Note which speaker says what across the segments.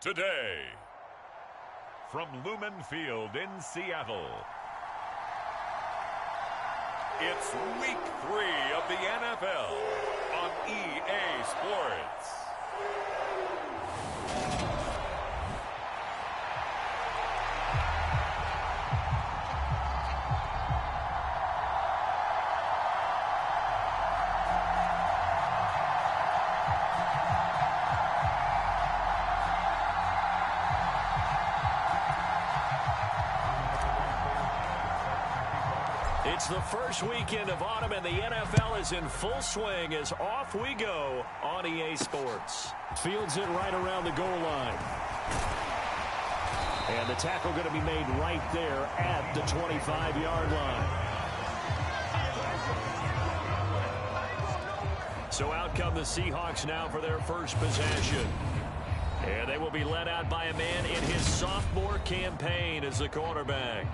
Speaker 1: today. From Lumen Field in Seattle, it's Week 3 of the NFL on EA Sports.
Speaker 2: It's the first weekend of autumn, and the NFL is in full swing as off we go on EA Sports. Fields it right around the goal line. And the tackle going to be made right there at the 25-yard line. So out come the Seahawks now for their first possession. And they will be led out by a man in his sophomore campaign as the quarterback.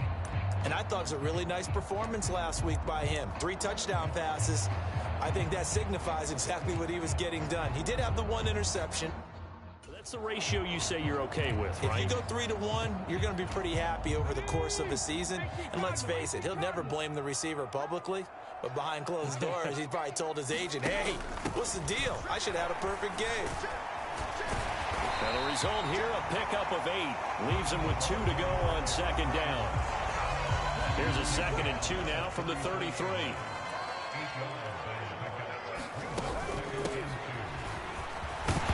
Speaker 3: And I thought it was a really nice performance last week by him. 3 touchdown passes. I think that signifies exactly what he was getting done. He did have the 1 interception.
Speaker 2: That's the ratio you say you're okay with, right?
Speaker 3: If you go 3-to-1, you're going to be pretty happy over the course of the season. And let's face it, he'll never blame the receiver publicly. But behind closed doors, he probably told his agent, hey, what's the deal? I should have had a perfect game.
Speaker 2: And the result here, a pickup of 8. Leaves him with 2 to go on second down. Here's a 2nd and 2 now from the 33.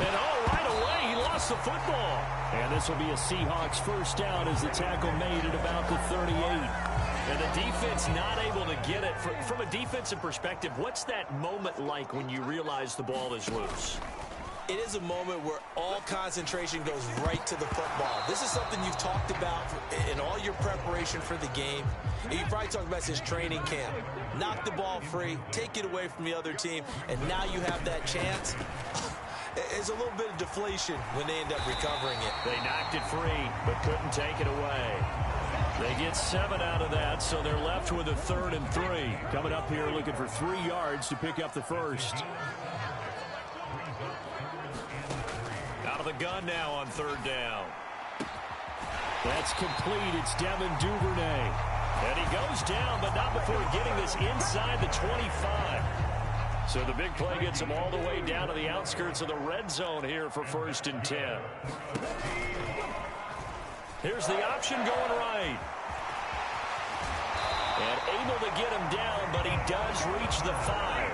Speaker 2: And right away, he lost the football. And this will be a Seahawks first down as the tackle made at about the 38. And the defense not able to get it. From a defensive perspective, what's that moment like when you realize the ball is loose?
Speaker 3: It is a moment where all concentration goes right to the football. This is something you've talked about in all your preparation for the game. You probably talked about since training camp. Knock the ball free, take it away from the other team, and now you have that chance. It's a little bit of deflation when they end up recovering it.
Speaker 2: They knocked it free, but couldn't take it away. They get 7 out of that, so they're left with a 3rd and 3. Coming up here looking for 3 yards to pick up the first. Out of the gun now on 3rd down. That's complete. It's Devin Duvernay. And he goes down, but not before getting this inside the 25. So the big play gets him all the way down to the outskirts of the red zone here for 1st and 10. Here's the option going right. And able to get him down, but he does reach the 5.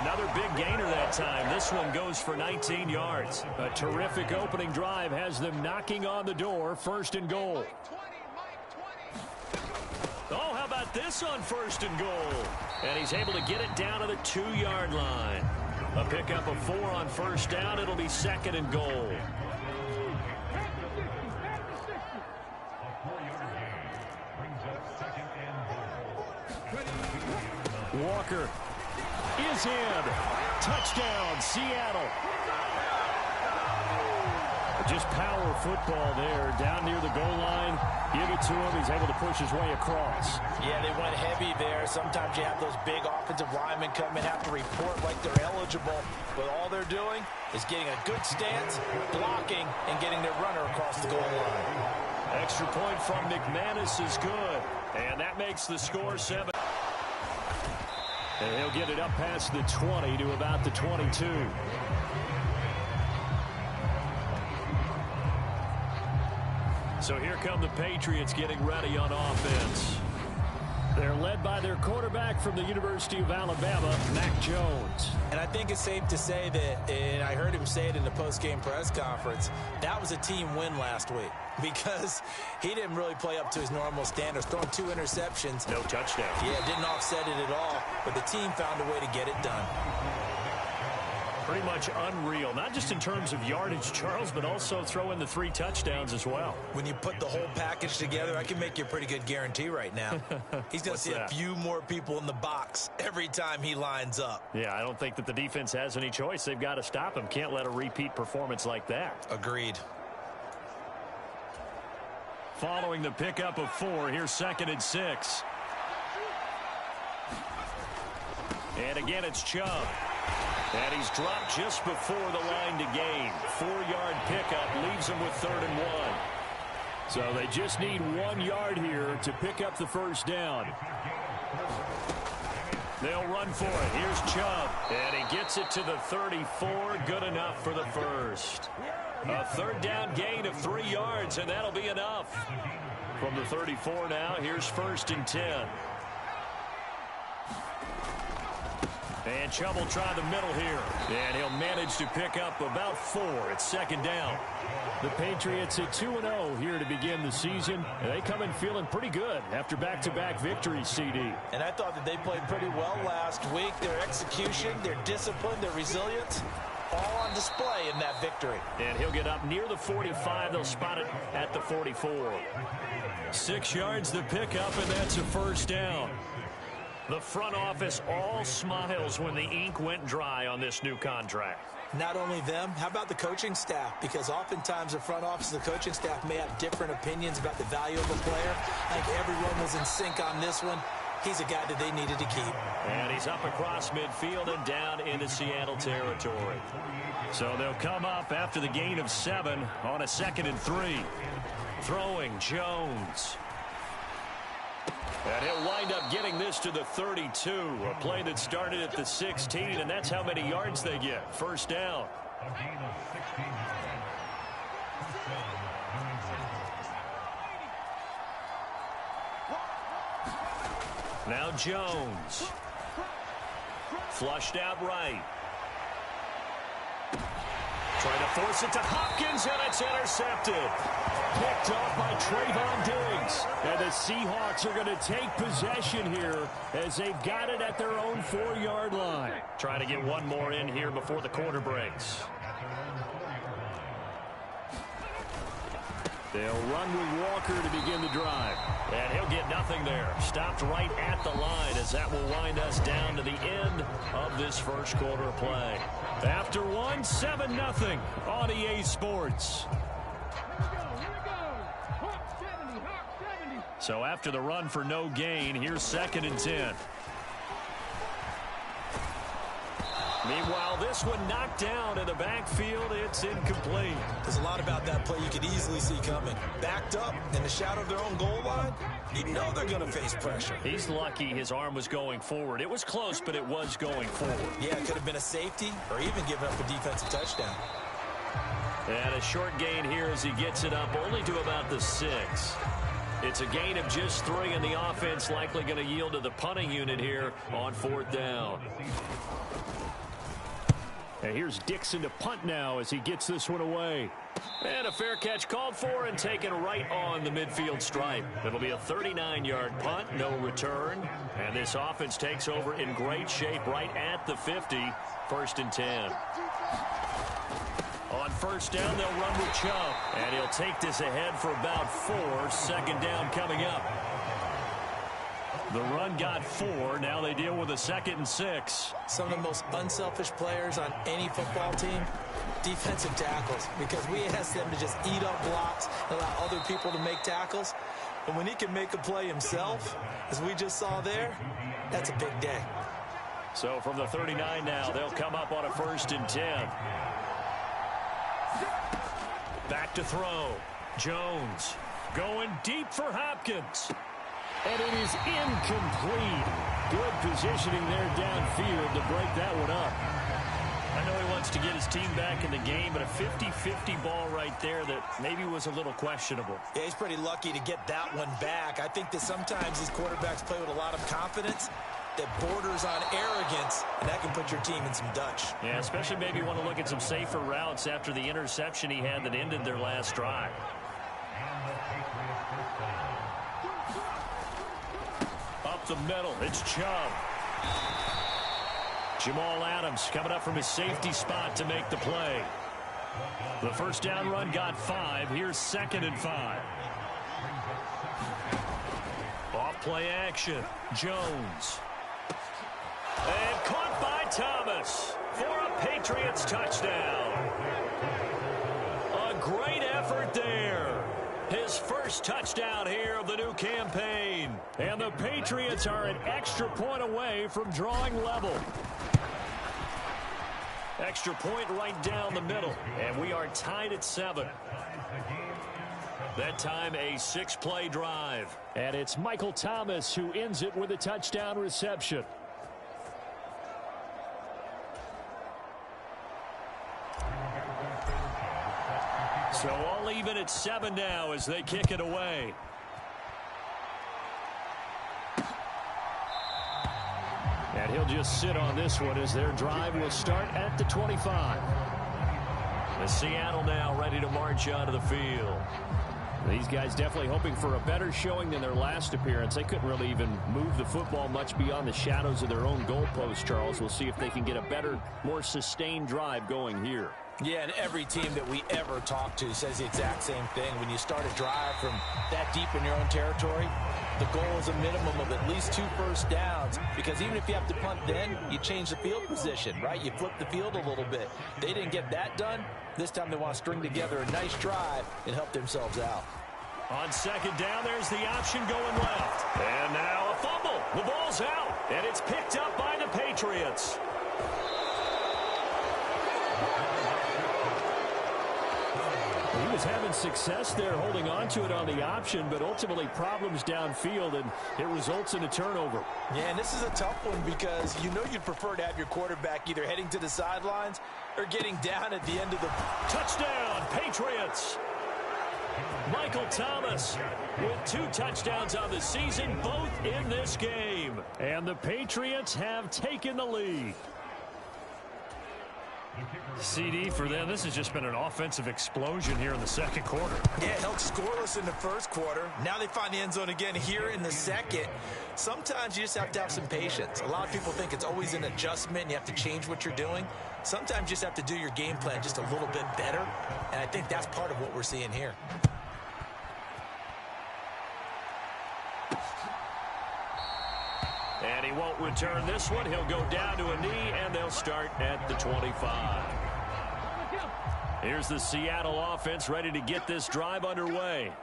Speaker 2: Another big gainer that time. This one goes for 19 yards. A terrific opening drive has them knocking on the door. 1st and goal. Oh, how about this on 1st and goal? And he's able to get it down to the 2-yard line. A pickup of 4 on 1st down. It'll be 2nd and goal. Walker is in. Touchdown, Seattle. Just power football there, down near the goal line. Give it to him. He's able to push his way across.
Speaker 3: Yeah, they went heavy there. Sometimes you have those big offensive linemen come and have to report like they're eligible. But all they're doing is getting a good stance, blocking, and getting their runner across the goal line.
Speaker 2: Extra point from McManus is good. And that makes the score 7. And he'll get it up past the 20 to about the 22. So here come the Patriots getting ready on offense. They're led by their quarterback from the University of Alabama, Mac Jones.
Speaker 3: And I think it's safe to say that, and I heard him say it in the post-game press conference, that was a team win last week because he didn't really play up to his normal standards, throwing 2 interceptions.
Speaker 2: No touchdown.
Speaker 3: Yeah, didn't offset it at all, but the team found a way to get it done.
Speaker 2: Pretty much unreal, not just in terms of yardage, Charles, but also throw in the 3 touchdowns as well.
Speaker 3: When you put the whole package together, I can make you a pretty good guarantee right now. He's going to see a few more people in the box every time he lines up.
Speaker 2: Yeah, I don't think that the defense has any choice. They've got to stop him. Can't let a repeat performance like that.
Speaker 3: Agreed.
Speaker 2: Following the pickup of 4, here's 2nd and 6. And again, it's Chubb. And he's dropped just before the line to gain. 4-yard pickup leaves him with 3rd and 1. So they just need 1 yard here to pick up the first down. They'll run for it. Here's Chubb. And he gets it to the 34. Good enough for the first. A 3rd down gain of 3 yards, and that'll be enough. From the 34 now, here's 1st and 10. And Chubb will try the middle here. And he'll manage to pick up about 4. It's 2nd down.
Speaker 4: The Patriots at 2-0 here to begin the season. And they come in feeling pretty good after back-to-back victories, CD.
Speaker 3: And I thought that they played pretty well last week. Their execution, their discipline, their resilience, all on display in that victory.
Speaker 2: And he'll get up near the 45. They'll spot it at the 44. 6 yards the pickup, and that's a 1st down. The front office all smiles when the ink went dry on this new contract.
Speaker 3: Not only them, how about the coaching staff? Because oftentimes the front office and the coaching staff may have different opinions about the value of a player. I think everyone was in sync on this one. He's a guy that they needed to keep.
Speaker 2: And he's up across midfield and down into Seattle territory. So they'll come up after the gain of 7 on a 2nd and 3. Throwing Jones. And he'll wind up getting this to the 32. A play that started at the 16, and that's how many yards they get. 1st down. Now Jones. Flushed out right. Trying to force it to Hopkins, and it's intercepted. Picked off by Trayvon Diggs.
Speaker 4: And the Seahawks are going to take possession here as they've got it at their own 4-yard line.
Speaker 2: Trying to get one more in here before the quarter breaks.
Speaker 4: They'll run with Walker to begin the drive.
Speaker 2: And he'll get nothing there. Stopped right at the line as that will wind us down to the end of this first quarter of play.
Speaker 4: After 7-0 on EA Sports.
Speaker 2: So after the run for no gain, here's 2nd and 10. Meanwhile, this one knocked down in the backfield. It's incomplete.
Speaker 3: There's a lot about that play you could easily see coming. Backed up in the shadow of their own goal line, you know they're going to face pressure.
Speaker 2: He's lucky his arm was going forward. It was close, but it was going forward.
Speaker 3: Yeah, it could have been a safety or even given up a defensive touchdown.
Speaker 2: And a short gain here as he gets it up only to about the 6. It's a gain of just 3, and the offense likely going to yield to the punting unit here on 4th down.
Speaker 4: And here's Dixon to punt now as he gets this one away.
Speaker 2: And a fair catch called for and taken right on the midfield stripe. It'll be a 39-yard punt, no return. And this offense takes over in great shape right at the 50, 1st and 10. On 1st down, they'll run with Chubb. And he'll take this ahead for about 4. 2nd down coming up. The run got 4. Now they deal with a 2nd and 6.
Speaker 3: Some of the most unselfish players on any football team, defensive tackles, because we ask them to just eat up blocks and allow other people to make tackles. And when he can make a play himself, as we just saw there, that's a big day.
Speaker 2: So from the 39 now, they'll come up on a 1st and 10. Back to throw. Jones going deep for Hopkins.
Speaker 4: And it is incomplete. Good positioning there downfield to break that one up.
Speaker 2: I know he wants to get his team back in the game, but a 50-50 ball right there that maybe was a little questionable.
Speaker 3: Yeah, he's pretty lucky to get that one back. I think that sometimes these quarterbacks play with a lot of confidence that borders on arrogance, and that can put your team in some Dutch.
Speaker 2: Yeah, especially maybe want to look at some safer routes after the interception he had that ended their last drive. Up the middle, it's Chubb. Jamal Adams coming up from his safety spot to make the play. The 1st down run got 5. Here's 2nd and 5. Off play action. Jones. And caught by Thomas for a Patriots touchdown. A great effort there. His first touchdown here of the new campaign.
Speaker 4: And the Patriots are an extra point away from drawing level.
Speaker 2: Extra point right down the middle, and we are tied at 7. That time a 6-play drive.
Speaker 4: And it's Michael Thomas who ends it with a touchdown reception.
Speaker 2: So all even at 7 now as they kick it away.
Speaker 4: And he'll just sit on this one as their drive will start at the 25.
Speaker 2: The Seattle now ready to march onto the field.
Speaker 4: These guys definitely hoping for a better showing than their last appearance. They couldn't really even move the football much beyond the shadows of their own goalpost, Charles. We'll see if they can get a better, more sustained drive going here.
Speaker 3: Yeah, and every team that we ever talk to says the exact same thing. When you start a drive from that deep in your own territory, the goal is a minimum of at least 2 first downs, because even if you have to punt then, you change the field position, right? You flip the field a little bit. They didn't get that done. This time they want to string together a nice drive and help themselves out.
Speaker 2: On second down, there's the option going left. And now a fumble. The ball's out, and it's picked up by the Patriots.
Speaker 4: He was having success there holding on to it on the option, but ultimately problems downfield, and it results in a turnover.
Speaker 3: Yeah, and this is a tough one because you know you'd prefer to have your quarterback either heading to the sidelines or getting down at the end of the...
Speaker 2: Touchdown, Patriots! Michael Thomas with 2 touchdowns on the season, both in this game.
Speaker 4: And the Patriots have taken the lead.
Speaker 5: CD for them. This has just been an offensive explosion here in the second quarter.
Speaker 3: Yeah, held scoreless in the first quarter. Now they find the end zone again here in the second. Sometimes you just have to have some patience. A lot of people think it's always an adjustment and you have to change what you're doing. Sometimes you just have to do your game plan just a little bit better, and I think that's part of what we're seeing here.
Speaker 2: And he won't return this one. He'll go down to a knee, and they'll start at the 25. Here's the Seattle offense ready to get this drive underway.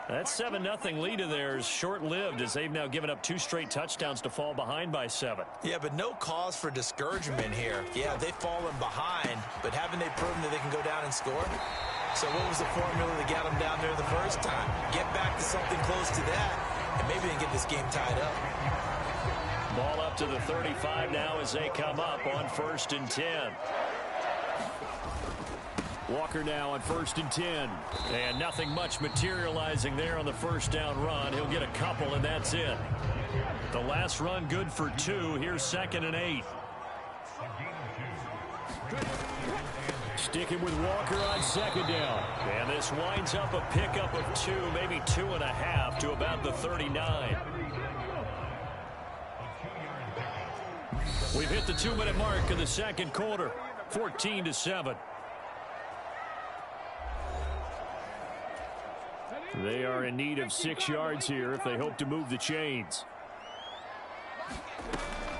Speaker 2: That 7-0 lead of theirs short-lived as they've now given up 2 straight touchdowns to fall behind by 7.
Speaker 3: Yeah, but no cause for discouragement here. Yeah, they've fallen behind, but haven't they proven that they can go down and score? So what was the formula that got them down there the first time? Get back to something close to that, and maybe they can get this game tied up.
Speaker 2: Ball up to the 35 now as they come up on 1st and 10.
Speaker 4: Walker now on 1st and 10.
Speaker 2: And nothing much materializing there on the first down run. He'll get a couple, and that's it. The last run good for 2. Here's 2nd and 8.
Speaker 4: Sticking with Walker on 2nd down.
Speaker 2: And this winds up a pickup of 2, maybe 2.5 to about the 39. We've hit the 2-minute mark in the second quarter. 14-7.
Speaker 4: They are in need of 6 yards here if they hope to move the chains.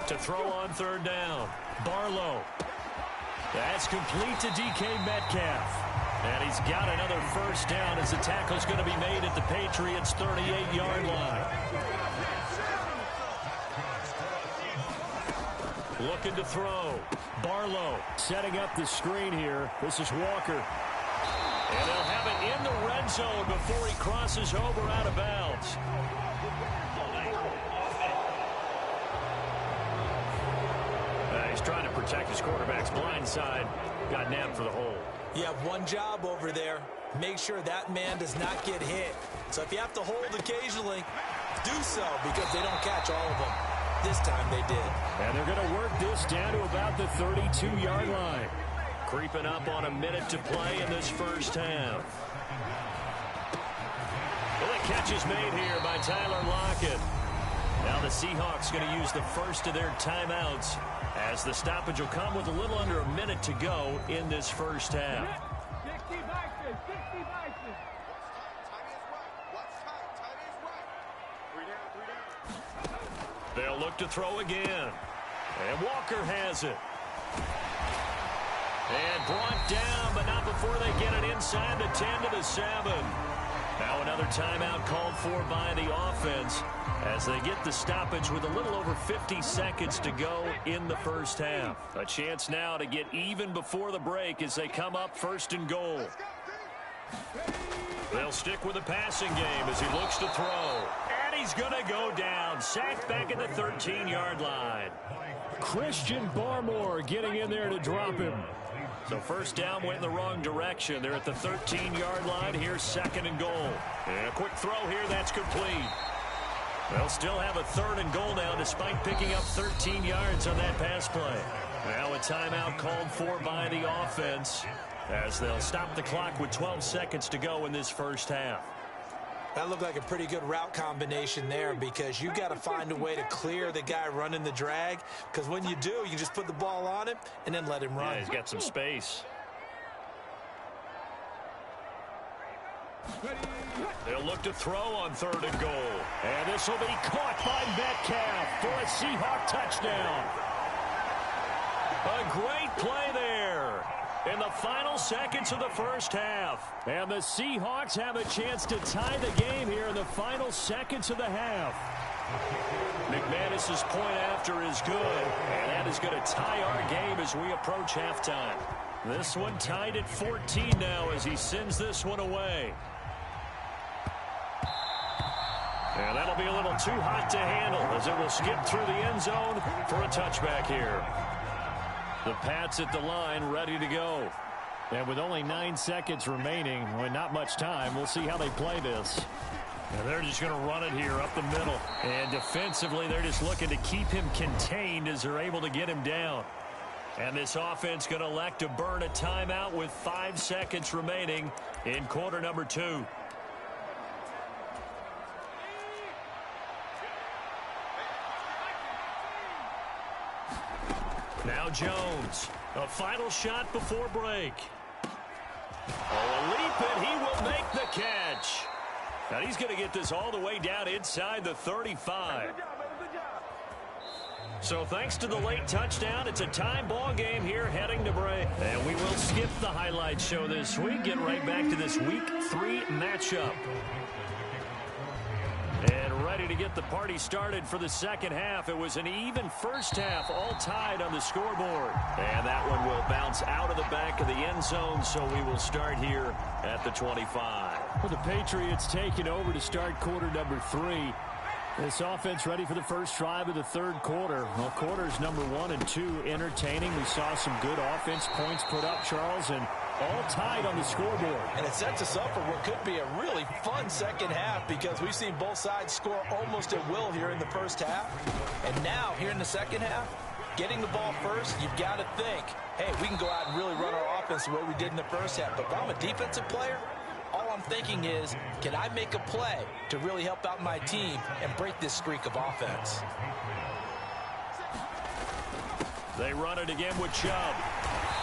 Speaker 2: To throw on 3rd down. Barlow. That's complete to DK Metcalf. And he's got another first down as the tackle's going to be made at the Patriots' 38-yard line. Looking to throw. Barlow
Speaker 4: setting up the screen here. This is Walker.
Speaker 2: And they'll have it in the red zone before he crosses over out of bounds. He's trying to protect his quarterback's blind side. Got nabbed for the hold.
Speaker 3: You have one job over there. Make sure that man does not get hit. So if you have to hold occasionally, do so, because they don't catch all of them. This time they did.
Speaker 4: And they're going to work this down to about the 32-yard line.
Speaker 2: Creeping up on a minute to play in this first half. Well, the catch is made here by Tyler Lockett. Now the Seahawks going to use the first of their timeouts as the stoppage will come with a little under a minute to go in this first half.
Speaker 6: 60 boxes, 60 boxes.
Speaker 2: They'll look to throw again. And Walker has it. And brought down, but not before they get it inside the 10 to the 7. Now another timeout called for by the offense
Speaker 4: as they get the stoppage with a little over 50 seconds to go in the first half. A chance now to get even before the break as they come up 1st and goal. They'll stick with the passing game as he looks to throw. And he's going to go down. Sacked back at the 13-yard line.
Speaker 2: Christian Barmore getting in there to drop him.
Speaker 4: So first down went in the wrong direction. They're at the 13-yard line. Here's 2nd and goal. And a quick throw here. That's complete. They'll still have a 3rd and goal now despite picking up 13 yards on that pass play. Now a timeout called for by the offense as they'll stop the clock with 12 seconds to go in this first half.
Speaker 3: That looked like a pretty good route combination there because you've got to find a way to clear the guy running the drag, because when you do, you can just put the ball on him and then let him run.
Speaker 4: Yeah, he's got some space. They'll look to throw on 3rd and goal.
Speaker 2: And this will be caught by Metcalf for a Seahawk touchdown.
Speaker 4: A great play there in the final seconds of the first half.
Speaker 2: And the Seahawks have a chance to tie the game here in the final seconds of the half.
Speaker 4: McManus's point after is good, and that is going to tie our game as we approach halftime. This one tied at 14 now as he sends this one away. And that'll be a little too hot to handle as it will skip through the end zone for a touchback here. The Pats at the line ready to go.
Speaker 2: And with only 9 seconds remaining, with not much time, we'll see how they play this.
Speaker 5: And they're just going to run it here up the middle.
Speaker 4: And defensively, they're just looking to keep him contained as they're able to get him down. And this offense going to elect to burn a timeout with 5 seconds remaining in quarter number 2. Now Jones, a final shot before break. Oh, a leap, and he will make the catch. And he's going to get this all the way down inside the 35. So thanks to the late touchdown, it's a time ball game here heading to break. And we will skip the highlight show this week. Get right back to this Week 3 matchup. And ready to get the party started for the second half. It was an even first half, all tied on the scoreboard. And that one will bounce out of the back of the end zone, so we will start here at the 25.
Speaker 2: Well, the Patriots taking over to start quarter number 3. This offense ready for the first drive of the 3rd quarter. Well, quarters number 1 and 2 entertaining. We saw some good offense points put up, Charles, and all tied on the scoreboard.
Speaker 3: And it sets us up for what could be a really fun second half because we've seen both sides score almost at will here in the first half. And now, here in the second half, getting the ball first, you've got to think, hey, we can go out and really run our offense the way we did in the first half. But if I'm a defensive player, all I'm thinking is, can I make a play to really help out my team and break this streak of offense?
Speaker 4: They run it again with Chubb.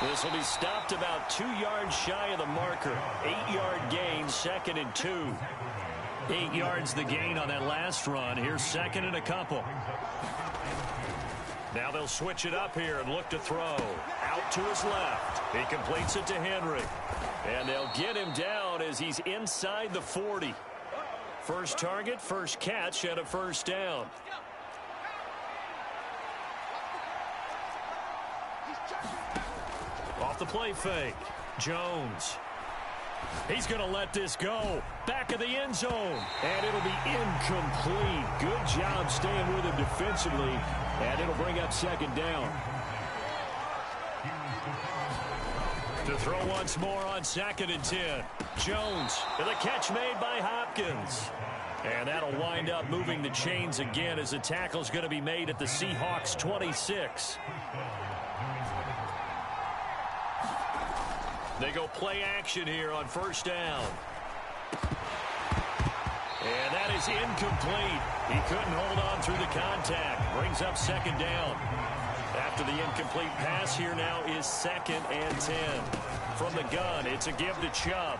Speaker 4: This will be stopped about 2 yards shy of the marker. 8-yard gain, 2nd and 2. 8 yards the gain on that last run. Here's 2nd and a couple. Now they'll switch it up here and look to throw. Out to his left. He completes it to Henry. And they'll get him down as he's inside the 40. First target, first catch, and a first down. Off the play fake. Jones. He's going to let this go. Back of the end zone. And it'll be incomplete. Good job staying with him defensively. And it'll bring up 2nd down. To throw once more on 2nd and 10. Jones. And the catch made by Hopkins. And that'll wind up moving the chains again as the tackle's going to be made at the Seahawks 26. They go play action here on first down. And that is incomplete. He couldn't hold on through the contact. Brings up 2nd down. After the incomplete pass, here now is 2nd and 10. From the gun, it's a give to Chubb.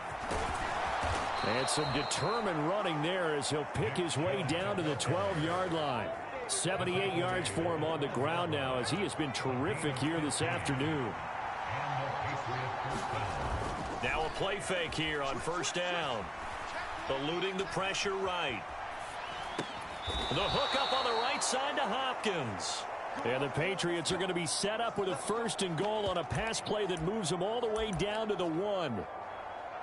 Speaker 2: And some determined running there as he'll pick his way down to the 12-yard line. 78 yards for him on the ground now as he has been terrific here this afternoon.
Speaker 4: Now a play fake here on first down. Eluding the pressure right.
Speaker 2: The hook up on the right side to Hopkins.
Speaker 4: And the Patriots are going to be set up with a 1st and goal on a pass play that moves them all the way down to the 1.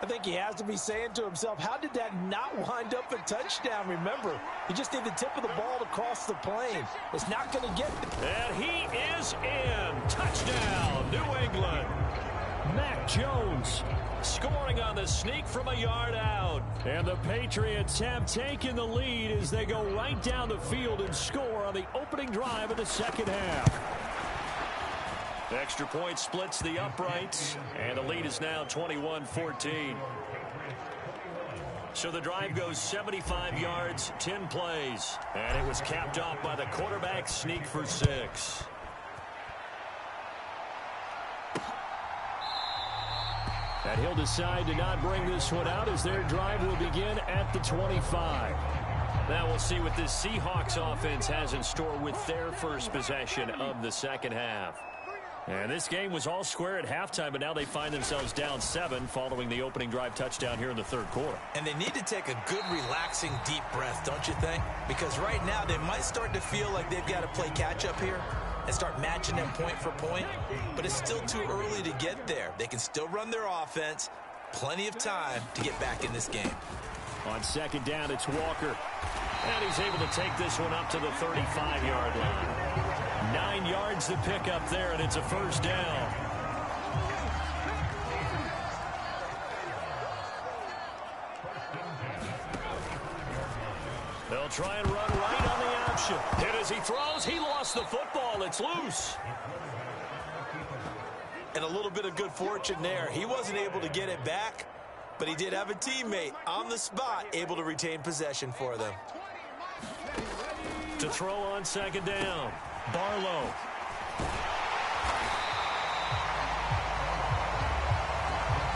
Speaker 3: I think he has to be saying to himself, how did that not wind up a touchdown? Remember, you just need the tip of the ball to cross the plane. It's not going to get there.
Speaker 2: And he is in. Touchdown, New England.
Speaker 4: Mac Jones
Speaker 2: Scoring on the sneak from a yard out.
Speaker 4: And the Patriots have taken the lead as they go right down the field and score on the opening drive of the second half.
Speaker 2: Extra point splits the uprights, and the lead is now 21-14. So the drive goes 75 yards, 10 plays, and it was capped off by the quarterback sneak for 6.
Speaker 4: And he'll decide to not bring this one out as their drive will begin at the 25.
Speaker 2: Now we'll see what this Seahawks offense has in store with their first possession of the second half.
Speaker 4: And this game was all square at halftime, but now they find themselves down 7 following the opening drive touchdown here in the third quarter.
Speaker 3: And they need to take a good, relaxing, deep breath, don't you think? Because right now they might start to feel like they've got to play catch-up here and start matching them point for point. But it's still too early to get there. They can still run their offense. Plenty of time to get back in this game.
Speaker 4: On second down, it's Walker.
Speaker 2: And he's able to take this one up to the 35-yard line. 9 yards to pick up there, and it's a first down. They'll try and run right on the option. And as he throws, he lost the football. It's loose.
Speaker 3: And a little bit of good fortune there. He wasn't able to get it back, but he did have a teammate on the spot able to retain possession for them.
Speaker 2: To throw on second down, Barlow.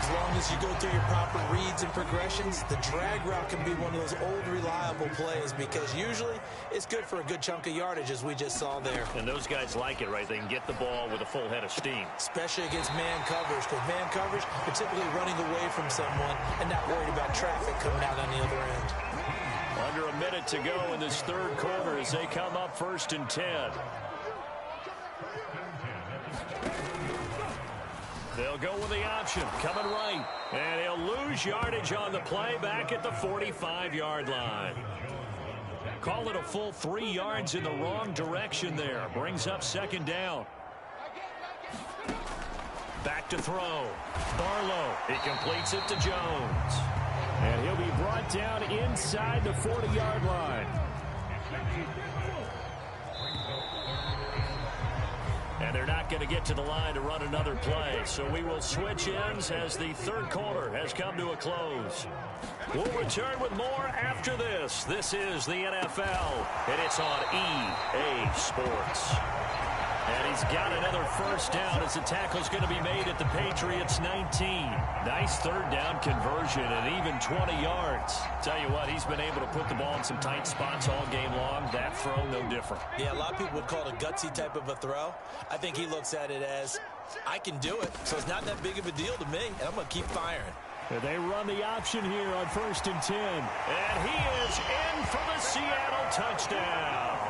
Speaker 3: As long as you go through your proper reads and progressions, the drag route can be one of those old reliable plays because usually it's good for a good chunk of yardage as we just saw there.
Speaker 2: And those guys like it, right? They can get the ball with a full head of steam.
Speaker 3: Especially against man coverage, because man coverage, you're typically running away from someone and not worried about traffic coming out on the other end.
Speaker 2: Under a minute to go in this third quarter as they come up 1st and 10. They'll go with the option, coming right. And he'll lose yardage on the play back at the 45-yard line. Call it a full 3 yards in the wrong direction there. Brings up second down. Back to throw. Barlow. He completes it to Jones.
Speaker 4: And he'll be brought down inside the 40-yard line.
Speaker 2: And they're not going to get to the line to run another play. So we will switch ends as the third quarter has come to a close. We'll return with more after this. This is the NFL, and it's on EA Sports. And he's got another first down as the tackle's going to be made at the Patriots 19. Nice third down conversion and even 20 yards. Tell you what, he's been able to put the ball in some tight spots all game long. That throw, no different.
Speaker 3: Yeah, a lot of people would call it a gutsy type of a throw. I think he looks at it as, I can do it, so it's not that big of a deal to me, and I'm going to keep firing.
Speaker 4: And they run the option here on 1st and 10.
Speaker 2: And he is in for the Seattle touchdown.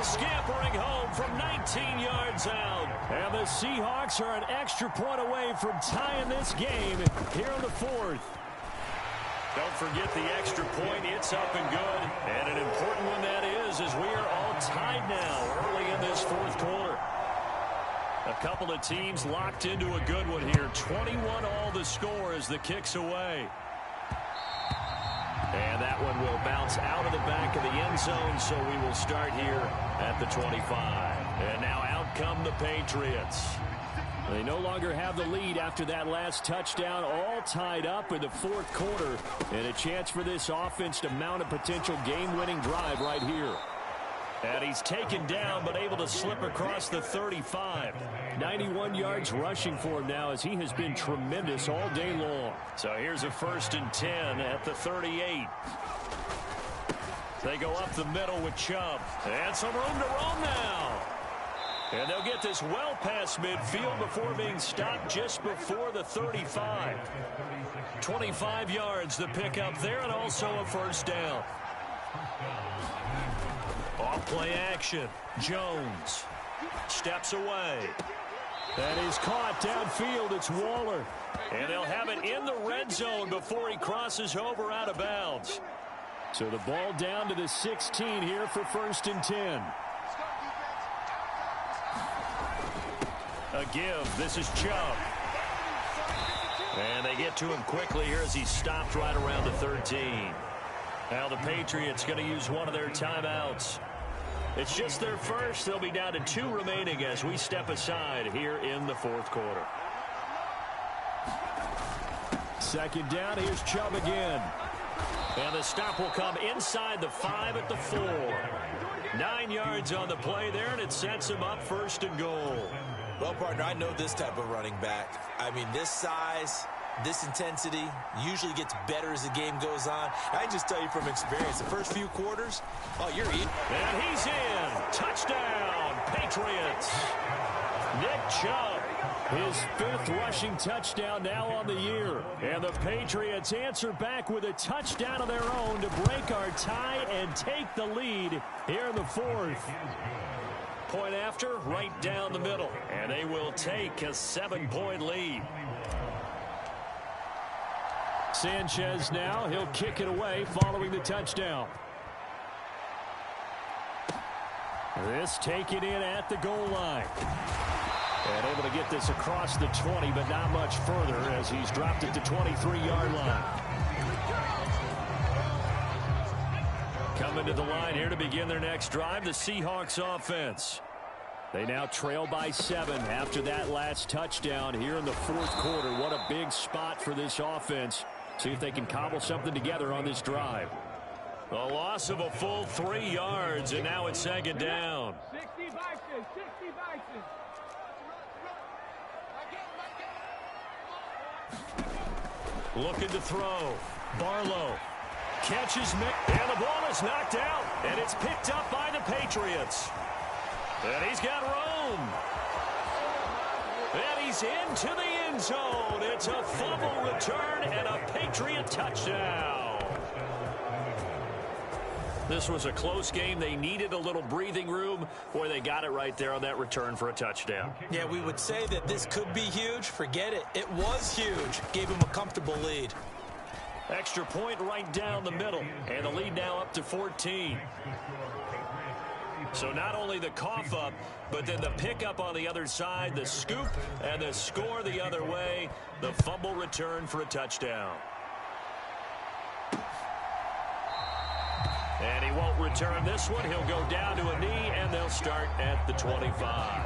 Speaker 2: Scampering home from 19 yards out.
Speaker 4: And the Seahawks are an extra point away from tying this game here in the fourth.
Speaker 2: Don't forget the extra point. It's up and good. And an important one that is, as we are all tied now early in this fourth quarter. A couple of teams locked into a good one here. 21 all the score as the kick's away. And that one will bounce out of the back of the end zone, so we will start here at the 25. And now out come the Patriots.
Speaker 4: They no longer have the lead after that last touchdown, all tied up in the fourth quarter. And a chance for this offense to mount a potential game-winning drive right here.
Speaker 2: And he's taken down, but able to slip across the 35.
Speaker 4: 91 yards rushing for him now as he has been tremendous all day long.
Speaker 2: So here's a 1st and 10 at the 38. They go up the middle with Chubb. And some room to roam now. And they'll get this well past midfield before being stopped just before the 35. 25 yards the pick up there and also a first down. Off play action. Jones steps away.
Speaker 4: And he's caught downfield. It's Waller.
Speaker 2: And they'll have it in the red zone before he crosses over out of bounds.
Speaker 4: So the ball down to the 16 here for 1st and 10.
Speaker 2: A give. This is Chubb. And they get to him quickly here as he stopped right around the 13. Now the Patriots going to use one of their timeouts. It's just their first. They'll be down to 2 remaining as we step aside here in the 4th quarter.
Speaker 4: 2nd down. Here's Chubb again.
Speaker 2: And the stop will come inside the 5 at the 4. 9 yards on the play there, and it sets him up 1st and goal.
Speaker 3: Well, partner, I know this type of running back. I mean, this size, this intensity usually gets better as the game goes on. I can just tell you from experience, the first few quarters, oh, you're eating.
Speaker 2: And he's in. Touchdown, Patriots. Nick Chubb.
Speaker 4: His 5th rushing touchdown now on the year. And the Patriots answer back with a touchdown of their own to break our tie and take the lead here in the 4th.
Speaker 2: Point after, right down the middle. And they will take a 7-point lead.
Speaker 4: Sanchez now. He'll kick it away following the touchdown. This taken in at the goal line. And able to get this across the 20, but not much further as he's dropped it to 23-yard line. Coming to the line here to begin their next drive, the Seahawks offense. They now trail by 7 after that last touchdown here in the 4th quarter. What a big spot for this offense. See if they can cobble something together on this drive.
Speaker 2: A loss of a full 3 yards, and now it's 2nd down.
Speaker 6: 60 boxes, 60 boxes.
Speaker 2: Looking to throw. Barlow catches Mick, and the ball is knocked out, and it's picked up by the Patriots. And he's got room. And he's into the end zone. It's a fumble return and a Patriot touchdown. This was a close game. They needed a little breathing room. Boy, they got it right there on that return for a touchdown.
Speaker 3: Yeah, we would say that this could be huge. Forget it. It was huge. Gave him a comfortable lead.
Speaker 2: Extra point right down the middle. And the lead now up to 14. So not only the cough up, but then the pickup on the other side, the scoop, and the score the other way. The fumble return for a touchdown. And he won't return this one. He'll go down to a knee, and they'll start at the 25.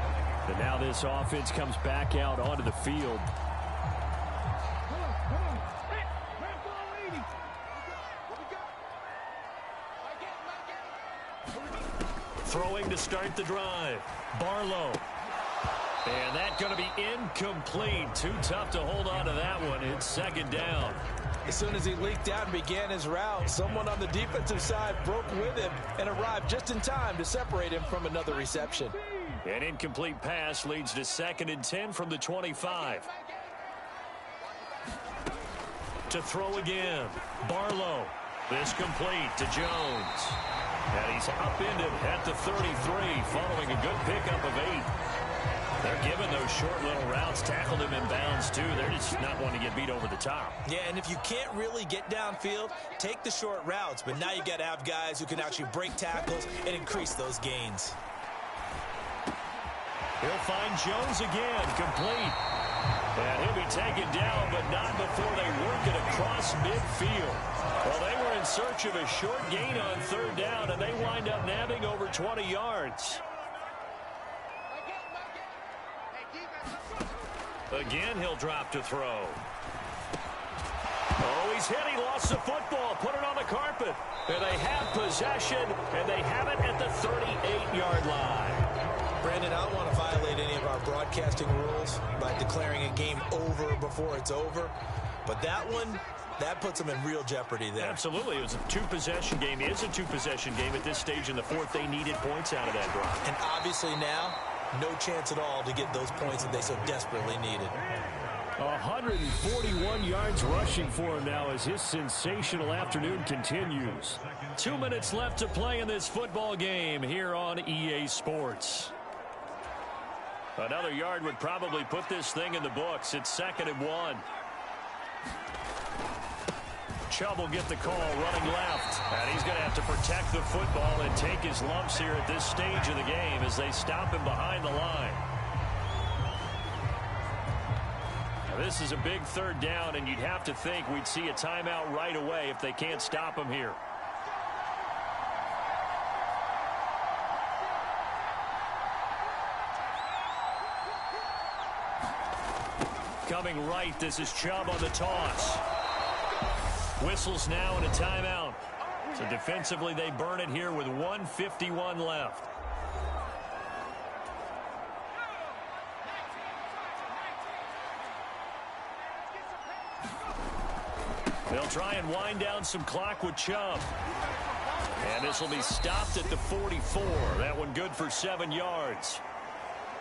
Speaker 4: And now this offense comes back out onto the field.
Speaker 2: Throwing to start the drive. Barlow. And that's going to be incomplete. Too tough to hold on to that one. It's 2nd down.
Speaker 3: As soon as he leaked out and began his route, someone on the defensive side broke with him and arrived just in time to separate him from another reception.
Speaker 2: An incomplete pass leads to 2nd and 10 from the 25. To throw again. Barlow. This complete to Jones. And he's upended at the 33 following a good pickup of 8. They're giving those short little routes, tackled him in bounds too. They're just not wanting to get beat over the top.
Speaker 3: Yeah, and if you can't really get downfield, take the short routes. But now you got to have guys who can actually break tackles and increase those gains.
Speaker 2: He'll find Jones again, complete. And he'll be taken down, but not before they work it across midfield. Well, they were in search of a short gain on 3rd down, and they wind up nabbing over 20 yards. Again, he'll drop to throw. Oh, he's hit. He lost the football. Put it on the carpet. And they have possession, and they have it at the 38-yard line.
Speaker 3: Brandon, I don't want to violate any of our broadcasting rules by declaring a game over before it's over. But that one, that puts them in real jeopardy there.
Speaker 2: Absolutely. It was a 2-possession game. It is a 2-possession game at this stage in the 4th. They needed points out of that drive.
Speaker 3: And obviously now, no chance at all to get those points that they so desperately needed.
Speaker 4: 141 yards rushing for him now as his sensational afternoon continues.
Speaker 2: 2 minutes left to play in this football game here on EA Sports.
Speaker 4: Another yard would probably put this thing in the books. It's 2nd and 1.
Speaker 2: Chubb will get the call running left. And he's going to have to protect the football and take his lumps here at this stage of the game as they stop him behind the line.
Speaker 4: Now, this is a big 3rd down, and you'd have to think we'd see a timeout right away if they can't stop him here.
Speaker 2: Coming right, this is Chubb on the toss. Whistles now and a timeout. So defensively, they burn it here with 1:51 left. They'll try and wind down some clock with Chubb. And this will be stopped at the 44. That one good for 7 yards.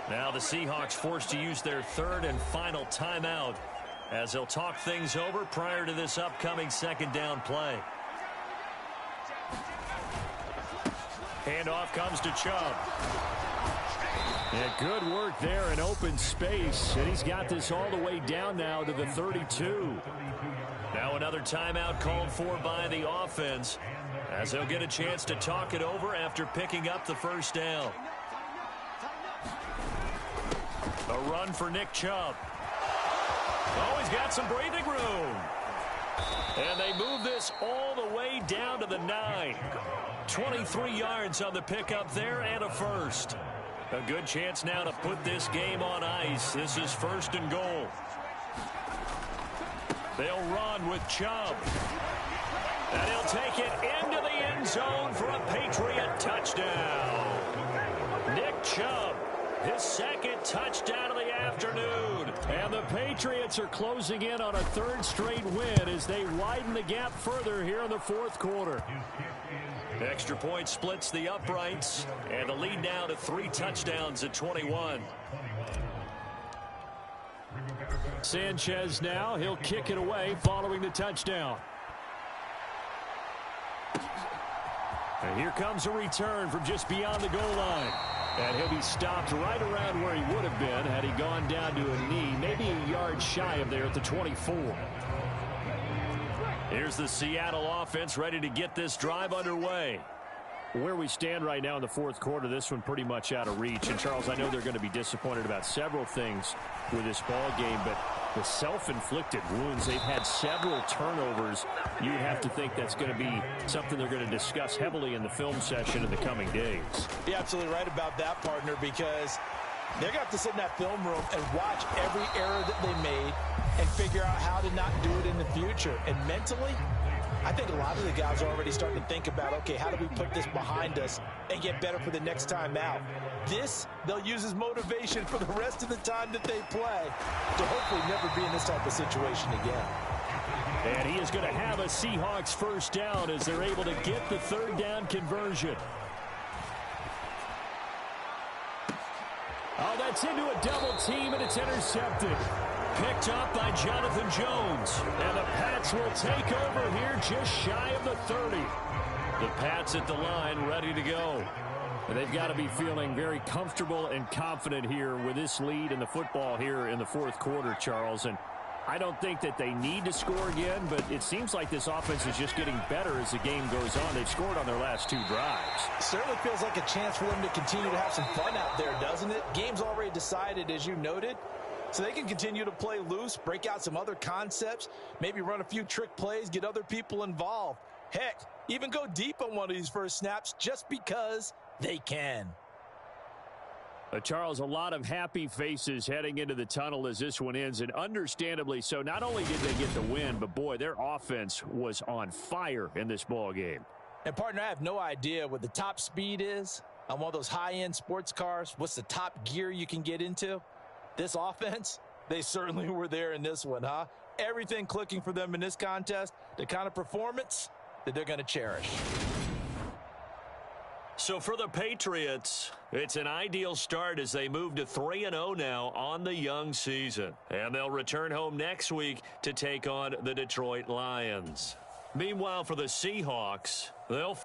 Speaker 2: Now the Seahawks forced to use their 3rd and final timeout as they'll talk things over prior to this upcoming 2nd down play. Handoff comes to Chubb.
Speaker 4: Yeah, good work there in open space. And he's got this all the way down now to the 32.
Speaker 2: Now another timeout called for by the offense as they'll get a chance to talk it over after picking up the 1st down. A run for Nick Chubb. Oh, he's got some breathing room. And they move this all the way down to the 9. 23 yards on the pickup there and a 1st. A good chance now to put this game on ice. This is 1st and goal. They'll run with Chubb. And he'll take it into the end zone for a Patriot touchdown. Nick Chubb, his 2nd touchdown of the afternoon.
Speaker 4: And the Patriots are closing in on a 3rd straight win as they widen the gap further here in the 4th quarter.
Speaker 2: Extra point splits the uprights, and the lead now to 3 touchdowns at 21.
Speaker 4: Sanchez now, he'll kick it away following the touchdown. And here comes a return from just beyond the goal line. And he'll be stopped right around where he would have been had he gone down to a knee, maybe a yard shy of there at the 24.
Speaker 2: Here's the Seattle offense ready to get this drive underway.
Speaker 4: Where we stand right now in the 4th quarter, this one pretty much out of reach. And, Charles, I know they're going to be disappointed about several things with this ball game, but the self-inflicted wounds, they've had several turnovers. You'd have to think that's going to be something they're going to discuss heavily in the film session in the coming days.
Speaker 3: You're absolutely right about that, partner, because they're going to have to sit in that film room and watch every error that they made and figure out how to not do it in the future. And mentally, I think a lot of the guys are already starting to think about, okay, how do we put this behind us and get better for the next time out? This, they'll use as motivation for the rest of the time that they play to hopefully never be in this type of situation again.
Speaker 4: And he is going to have a Seahawks 1st down as they're able to get the 3rd down conversion. Oh, that's into a double team, and it's intercepted.
Speaker 2: Picked up by Jonathan Jones.
Speaker 4: And the Pats will take over here just shy of the 30.
Speaker 2: The Pats at the line ready to go.
Speaker 4: And they've got to be feeling very comfortable and confident here with this lead in the football here in the 4th quarter, Charles. And I don't think that they need to score again, but it seems like this offense is just getting better as the game goes on. They've scored on their last 2 drives.
Speaker 3: Certainly feels like a chance for them to continue to have some fun out there, doesn't it? Game's already decided, as you noted. So they can continue to play loose, break out some other concepts, maybe run a few trick plays, get other people involved. Heck, even go deep on one of these first snaps just because they can.
Speaker 4: Charles, a lot of happy faces heading into the tunnel as this one ends, and understandably so. Not only did they get the win, but boy, their offense was on fire in this ball game.
Speaker 3: And partner, I have no idea what the top speed is on one of those high-end sports cars. What's the top gear you can get into? This offense, they certainly were there in this one, huh? Everything clicking for them in this contest, the kind of performance that they're going to cherish.
Speaker 2: So for the Patriots, it's an ideal start as they move to 3-0 now on the young season. And they'll return home next week to take on the Detroit Lions. Meanwhile, for the Seahawks, they'll